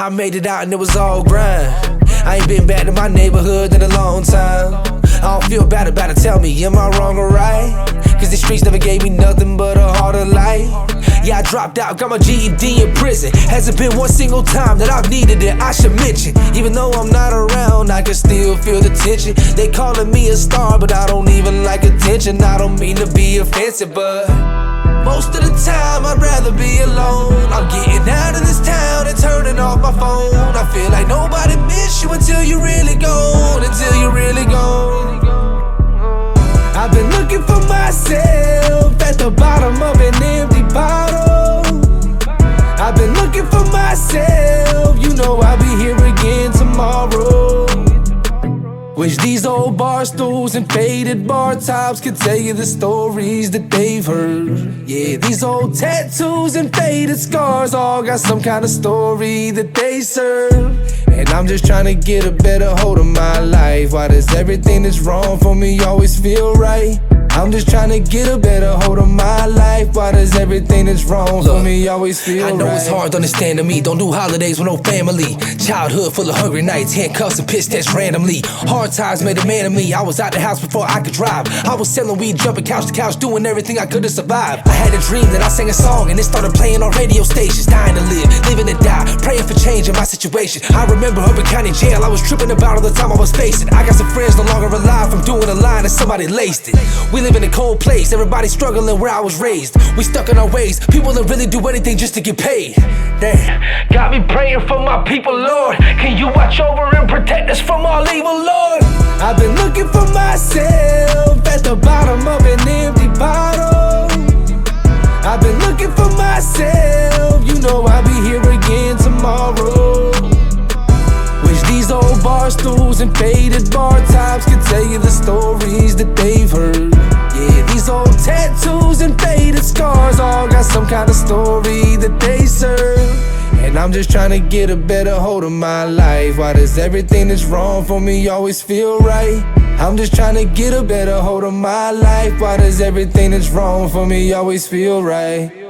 I made it out and it was all grind. I ain't been back to my neighborhood in a long time. I don't feel bad about it, tell me, am I wrong or right? Cause the streets never gave me nothing but a heart of light. Yeah, I dropped out, got my GED in prison. Hasn't been one single time that I've needed it, I should mention. Even though I'm not around, I can still feel the tension. They calling me a star, but I don't even like attention. I don't mean to be offensive, but most of the time I'd rather be alone. I'm getting out of this town and turning off my phone. I feel like nobody miss you until you really gone, until you really gone. I've been looking for myself at the bottom of an empty bottle. I've been looking for myself, you know I'll be here again tomorrow. Wish these old bar stools and faded bar tops could tell you the stories that they've heard. Yeah, these old tattoos and faded scars all got some kind of story that they serve. And I'm just trying to get a better hold of my life. Why does everything that's wrong for me always feel right? I'm just trying to get a better hold of my life. Why does everything that's wrong for me always feel right? I know it's hard to understand to me. Don't do holidays with no family. Childhood full of hungry nights, handcuffs and piss tests randomly. Hard times made a man of me. I was out the house before I could drive. I was selling weed, jumping couch to couch, doing everything I could to survive. I had a dream that I sang a song and it started playing on radio stations. Dying to live, living to die, praying for change in my situation. I remember Urban County Jail. I was tripping about all the time I was facing. I got some friends no longer alive from doing a line and somebody laced it. We live in a cold place, everybody struggling where I was raised. We stuck in our ways, people that really do anything just to get paid. Damn, got me praying for my people, Lord. Can you watch over and protect us from all evil, Lord? I've been looking for myself at the bottom of an empty bottle. I've been looking for myself, you know I'll be here again tomorrow. Wish these old bar stools and faded bar tops could tell you the stories that they've heard. Yeah, these old tattoos and faded scars all got some kind of story that they serve. And I'm just trying to get a better hold of my life. Why does everything that's wrong for me always feel right? I'm just trying to get a better hold of my life. Why does everything that's wrong for me always feel right?